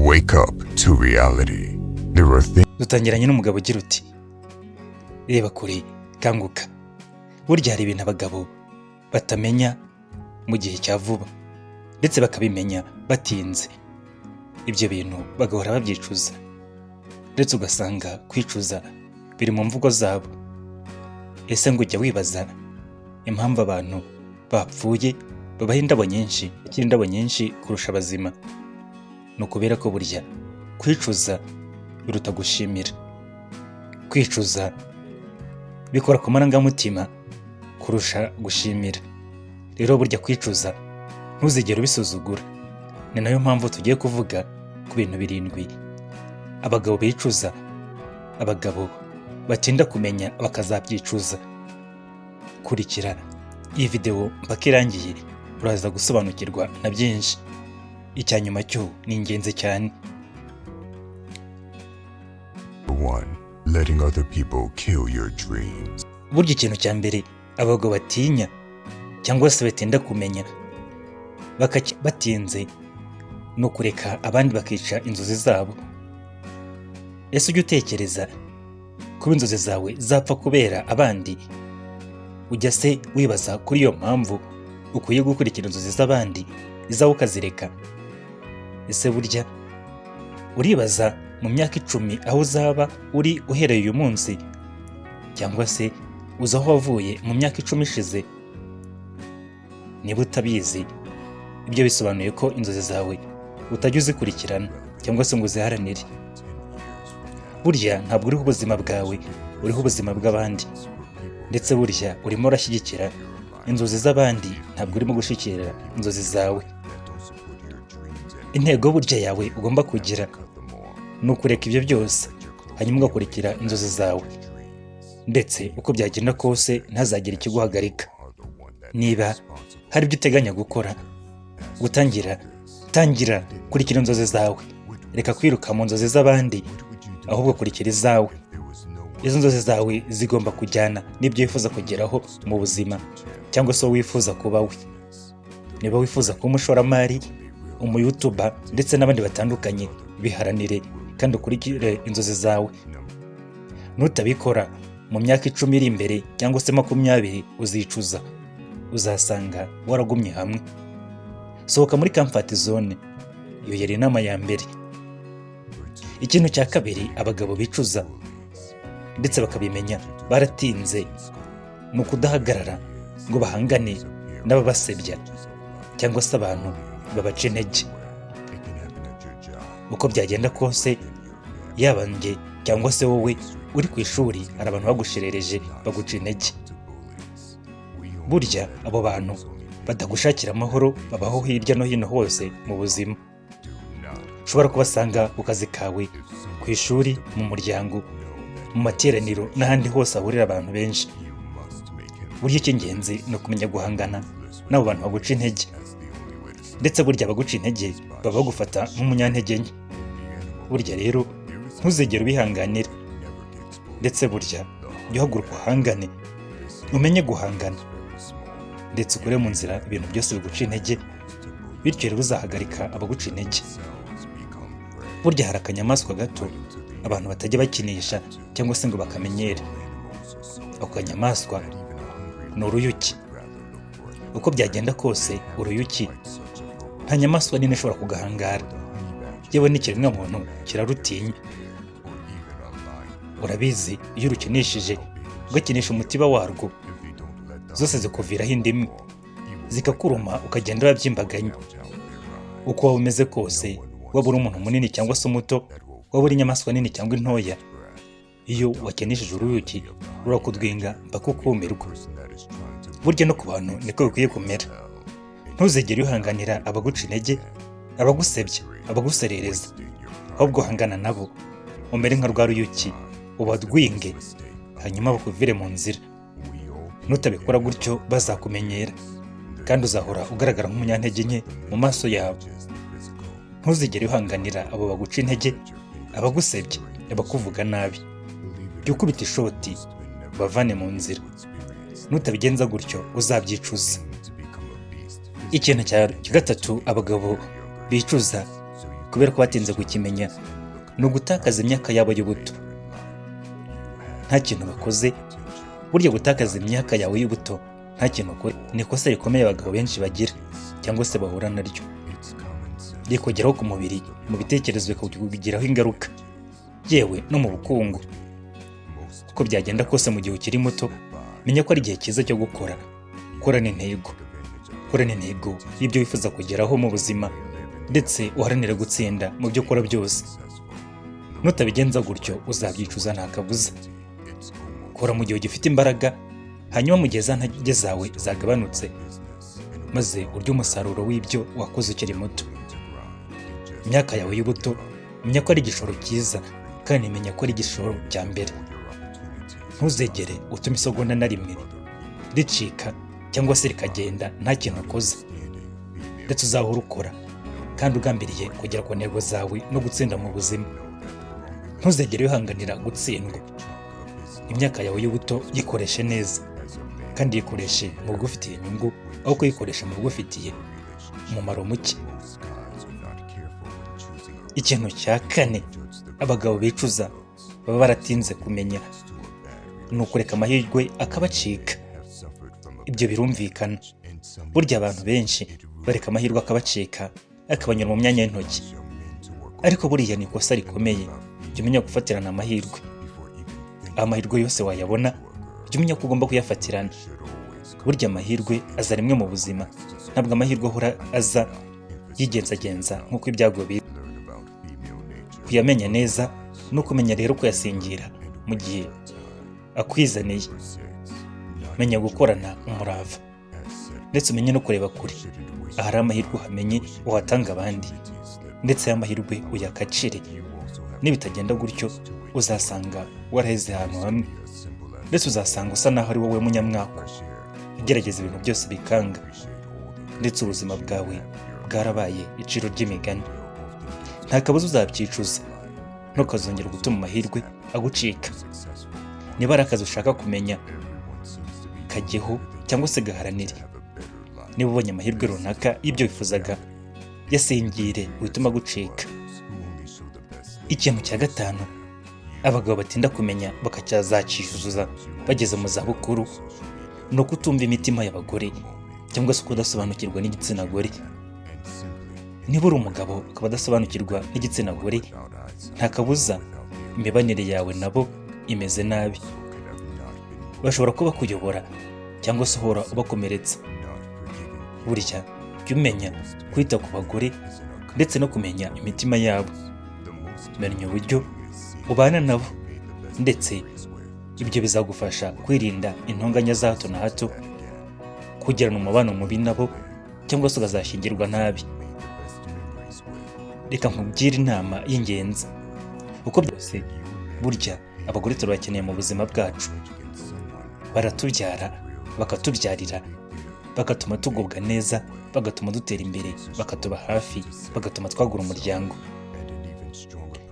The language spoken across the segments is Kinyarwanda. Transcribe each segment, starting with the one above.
Wake up to reality. There are things. Dutangiranye n'umugabo ugira uti reba kure kanguka. Burya hari ibintu abagabo batamenya mu gihe cya vuba ndetse bakabimenya batinze. Ibyo bintu bagahora babyicuza ndetse ugasanga kwicuza biri mu mvugo zabo. Ese ngo ujya wibaza impamvu abantu bapfuye babaha indabo nyinshi, bakiri indabo nyinshi kurusha abazima? Ni ukubera ko burya kwicuza biruta gushimira. Kwicuza bikora ku marangamutima kurusha gushimira. Rero burya kwicuza ntuzigere ubisuzugura. Ni nayo mpamvu tugiye kuvuga ku bintu 7 abagabo bicuza, abagabo batinda kumenya bakazabyicuza. Kurikira iyi video mpaka irangiye uraza gusobanukirwa na byinshi. Icyanyuma cyo ni ingenzi cyane. 1. Letting other people kill your dreams. Burya ikintu cya mbere abagabo batinya cyangwa se batinda kumenya batinze no kureka abandi bakica inzozi zabo. Ese ujya utekereza kuba inzozi zawe zapfa kubera abandi? Ujya se wibaza kuri iyo mpamvu ukwiye gukurikira inzozi z'abandi izawe ukazireka? Ese burya uribaza mu myaka 10 aho uzaba uri uhereye uyu munsi, cyangwa se uza aho wavuye mu myaka 10 ishize? Niba utabizi, ibyo bisobanuye ko inzozi zawe utajya uzikurikirana cyangwa se ngo uziharanire. Burya ntabwo uriho ubuzima bwawe, uriho ubuzima bw'abandi. Ndetse burya urimo urashyigikira inzozi z'abandi, ntabwo urimo gushikira inzozi zawe. Intego burya yawe ugomba kugira ni ukureka ibyo byose, hanyuma ugakurikira inzozi zawe. Ndetse uko byagenda kose ntazagire ikiguhagarika. Niba hari ibyo uteganya gukora, tangira kurikira inzozi zawe. Reka kwiruka mu nzozi z'abandi, ahubwo kurikira izawe. Izo nzozi zawe zigomba kujyana n'ibyo wifuza kugeraho mu buzima, cyangwa se wifuza kuba we. Niba wifuza kuba umushoramari, umuyutuba ndetse n'abandi batandukanye, biharanire kandi ukurikire inzozi zawe. Nutabikora mu myaka 10 iri imbere cyangwa se 20 uzicuza. Uzasanga waragumye hamwe. Sohoka muri comfort zone. Iyo yari inama ya mbere. Ikintu cya kabiri abagabo bicuza ndetse bakabimenya baratinze ni ukudahagarara ngo bahangane n'ababasebya cyangwa se abantu babaca intege. Uko byagenda kose, yaba njye cyangwa se wowe uri ku ishuri, hari abantu bagusherereje baguca intege. Burya abo bantu batagushakira amahoro, babaho hirya no hino hose mu buzima. Ushobora kubasanga ku kazi kawe, ku ishuri, mu muryango, mu materaniro n'ahandi hose hahurira abantu benshi. Burya icy'ingenzi ni ukumenya guhangana n'abo bantu baguca intege. Ndetse burya abaguca intege baba bagufata nk'umunyantege nke. Burya rero ntuzigere ubihanganira. Ndetse burya jya uhaguruka uhangane, umenye guhangana ndetse ukure mu nzira ibintu byose biguca intege, bityo rero uzahagarika abaguca intege. Burya hari akanyamaswa gato abantu batajya bakinisha cyangwa se ngo bakamenyere. Ako kanyamaswa ni uruyuki. Uko byagenda kose, uruyuki nta nyamaswa nini ishobora kugahangara. Yewe n'ikiremwa muntu kirarutinya. Urabizi, iyo urukinishije ugakinisha umutiba warwo, zose zikuviraho indimi zikakuruma, ukagenda urabyimbaganya. Uko waba umeze kose, waba uri umuntu munini cyangwa se umuto, waba uri inyamaswa nini cyangwa intoya, iyo wakinishije uruyuki rurakudwinga mpaka ukumirwa. Burya no ku bantu niko bikwiye kumera. Ntuzigere uhanganira abaguca intege, abagusebya, abaguserereza. Ahubwo hangana nabo, umere nka rwa ruyuki, ubadwinge, hanyuma bakuvire mu nzira. Nutabikora gutyo bazakumenyera, kandi uzahora ugaragara nk'umunyantege nke mu maso yabo. Ntuzigere uhanganira abo baguca intege, abagusebya, abakuvuga nabi. Jya ukubita ishoti bavane mu nzira. Nutabigenza gutyo uzabyicuza. Ikintu cya gatatu abagabo bicuza kubera ko batinze kukimenya ni ugutakaza imyaka yabo y'ubuto. Nta kintu bakoze. Burya gutakaza imyaka yawe y'ubuto nta kintu ukora ni ikosa rikomeye abagabo benshi bagira cyangwa se bahura naryo. Rikugeraho ku mubiri, mu bitekerezo bikakugiraho ingaruka, yewe no mu bukungu. Uko byagenda kose mu gihe ukiri muto, menya ko ari igihe cyiza cyo gukora. Korana intego. Korana intego y'ibyo wifuza kugeraho mu buzima, ndetse uharanire gutsinda mu byo ukora byose. Nutabigenza gutyo uzabyicuza nta kabuza. Kora mu gihe ugifite imbaraga, hanyuma mu gihe za ntege zawe zagabanutse, maze urye umusaruro w'ibyo wakoze ukiri muto. Imyaka yawe y'ubuto, menya ko ari igishoro cyiza, kandi menya ko ari igishoro cya mbere. Ntuzegere utume isegonda na rimwe ricika cyangwa se rikagenda nta kintu ukoze. Ndetse uzahora ukora kandi ugambiriye kugera ku ntego zawe no gutsinda mu buzima. Ntuzegere wihanganira gutsindwa. Imyaka yawe y'ubuto yikoreshe neza, kandi yikoreshe mu bigufitiye inyungu aho kuyikoresha mu bigufitiye umumaro muke. Ikintu cya kane abagabo bicuza baba baratinze kumenya ni ukureka amahirwe akabacika. Ibyo birumvikana. Burya abantu benshi bareka amahirwe akabacika, akabanyura mu myanya y'intoki. Ariko buriya ni ikosa rikomeye. Jya umenya gufatirana amahirwe. Amahirwe yose wayabona, jya umenya ko ugomba kuyafatirana. Burya amahirwe aza rimwe mu buzima. Ntabwo amahirwe ahora aza yigenzagenza nk'uko ibyago biza. Kuyamenya neza no kumenya rero kuyasingira mu gihe akwizaniye. Menya gukorana umurava, ndetse umenye no kureba kure. Ahari amahirwe uhamenye uhatanga abandi, ndetse y'amahirwe uyakacire. Nibitagenda gutyo uzasanga waraheze ahantu hamwe, ndetse uzasanga usa naho ari wowe munyamwako ugerageza ibintu byose bikanga, ndetse ubuzima bwawe bwarabaye iciro ry'imigani. Nta kabuza uzabyicuza, ntukazongera gutuma amahirwe agucika. Niba ari akazi ushaka kumenya, kajyeho cyangwa se gaharanire. Niba ubonye amahirwe runaka y'ibyo wifuzaga, yasingire wituma gucika. Ikintu cya gatanu abagabo batinda kumenya bakacyazacishuza bageze mu zabukuru ni ukutumva imitima y'abagore, cyangwa se kudasobanukirwa n'igitsina gore. Niba uri umugabo ukaba udasobanukirwa n'igitsina gore, nta kabuza imibanire yawe nabo imeze nabi. Bashobora kuba bakuyobora cyangwa se uhora ubakomeretsa. Burya jya umenya kwita ku bagore, ndetse no kumenya imitima yabo. Menya uburyo ubana nabo, ndetse ibyo bizagufasha kwirinda intonganya za hato na hato, kugirana umubano mubi nabo, cyangwa se ukazashyingirwa nabi. Reka nkubwire inama y'ingenzi. Uko byose, burya abagore turabakeneye mu buzima bwacu. Baratubyara, bakatubyarira, bagatuma tugubwa neza, bagatuma dutera imbere, bakatuba hafi, bagatuma twagura umuryango.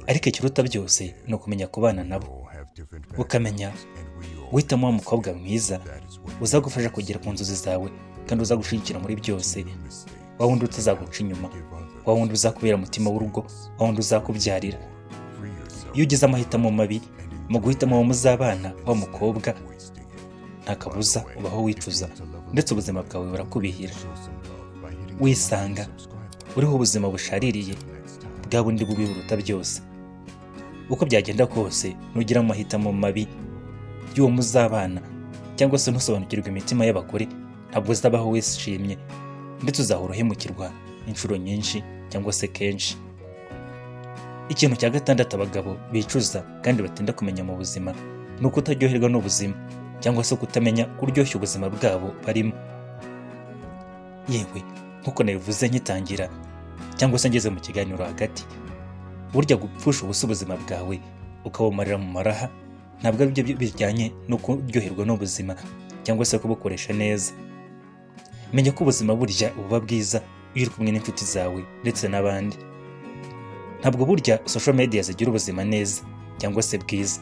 Ariko ikiruta byose ni ukumenya kubana nabo. Ukamenya guhitamo umukobwa mwiza uzagufasha kugera ku nzozi zawe, kandi uzagushyigikira muri byose. Wa wundi utazaguca inyuma, wa wundi uzakubera umutima w'urugo, wa wundi uzakubyarira. Iyo ugize amahitamo mabi mu guhitamo uwo muzabana w'umukobwa, nta kabuza ubaho wicuza, ndetse ubuzima bwawe burakubihira. Wisanga uriho ubuzima bushaririye, bwa bundi bubi buruta byose. Uko byagenda kose, nugira amahitamo mabi y'uwo muzabana, cyangwa se ntusobanukirwe imitima y'abagore, ntabwo uzabaho wishimye, ndetse uzahora uhemukirwa inshuro nyinshi cyangwa se kenshi. Ikintu cya gatandatu abagabo bicuza kandi batinda kumenya mu buzima ni ukutaryoherwa n'ubuzima, cyangwa se kutamenya kuryoshya ubuzima bwabo barimo. Yewe nk'uko nabivuze nkitangira, cyangwa se ngeze mu kiganiro hagati, burya gupfusha ubusa ubuzima bwawe ukabumarira mu maraha, ntabwo ari byo bijyanye no kuryoherwa n'ubuzima cyangwa se kubukoresha neza. Menya ko ubuzima burya buba bwiza iyo uri kumwe n'inshuti zawe ndetse n'abandi. Ntabwo burya social media zigira ubuzima neza cyangwa se bwiza,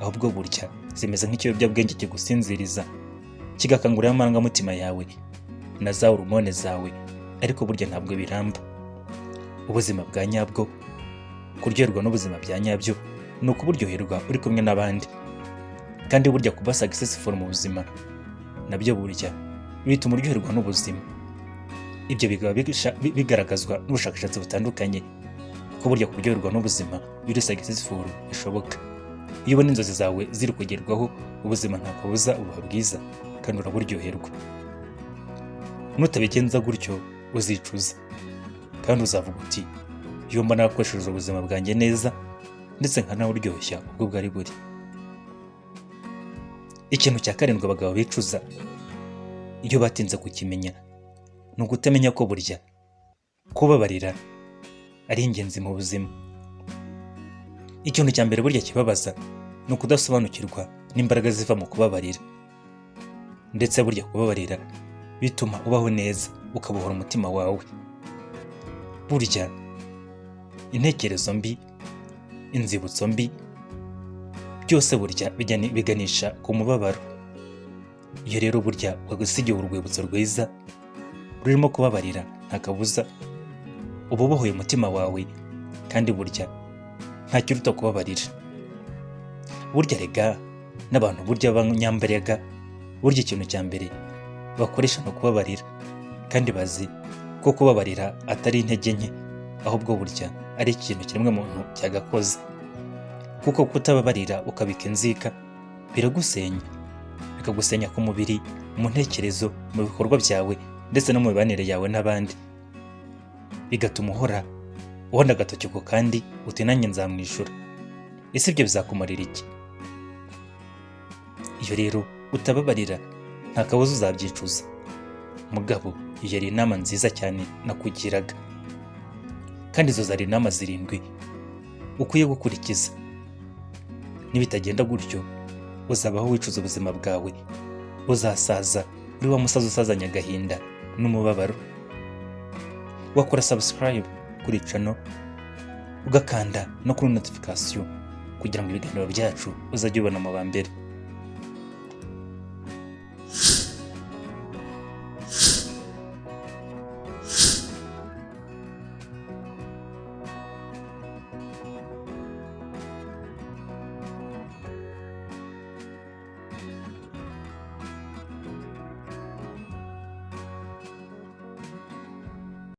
ahubwo burya zimeze nk'ikiyobyabwenge kigusinziriza, kigakangurira amarangamutima yawe na za hormone zawe, ariko burya ntabwo biramba. ubuzima bwa nyabwo, kuryoherwa n'ubuzima bya nyabyo ni ukuburyoherwa uri kumwe n'abandi. Kandi burya kuba successful mu buzima nabyo burya bituma uryoherwa n'ubuzima. Ibyo bikaba bigaragazwa n'ubushakashatsi butandukanye ko burya kuryoherwa n'ubuzima iyo uri successful bishoboka. Iyo ubona inzozi zawe ziri kugerwaho, ubuzima nta kabuza buba bwiza kandi uraburyoherwa. Nutabigenza gutyo uzicuza kandi uzavuga uti iyo mba narakoresheje ubuzima bwanjye neza ndetse nkanawuryoshya ubwo bwari buri. Ikintu cya karindwi abagabo bicuza iyo batinze kukimenya ni ugutamenya ko burya kubabarira ari ingenzi mu buzima. Ikintu cya mbere burya kibabaza ni ukudasobanukirwa n'imbaraga ziva mu kubabarira. Ndetse burya kubabarira bituma ubaho neza, ukabohora umutima wawe. Burya intekerezo mbi, inzibutso mbi, byose burya biganisha ku mubabaro. Iyo rero burya wagusigiye urwibutso rwiza rurimo kubabarira, nta kabuza uba ubohoye umutima wawe, kandi burya nta kiruta kubabarira. Burya rega n'abantu burya b'abanyambaraga, burya ikintu cya mbere bakoresha no kubabarira, kandi bazi ko kubabarira atari intege nke, ahubwo burya ari ikintu kimwe muntu cyagakoze. Kuko kutababarira ukabika inzika biragusenya, bikagusenya ku mubiri, mu ntekerezo, mu bikorwa byawe ndetse no mu mibanire yawe n'abandi. Bigatuma uhora uhonda agatoki ku kandi uti nanjye nzamwishura. Ese ibyo bizakumarira iki? Iyo rero utababarira nta kabuza uzabyicuza. Mugabo, iyo yari inama nziza cyane nakugiraga, kandi izo zari inama 7 ukwiye gukurikiza. Nibitagenda gutyo uzabaho wicuza ubuzima bwawe, uzasaza uri wa musaza usazanya agahinda n'umubabaro. Wakora subscribe kuri channel, ugakanda no kuri notification kugira ngo ibiganiro byacu uzajye ubona mu ba mbere.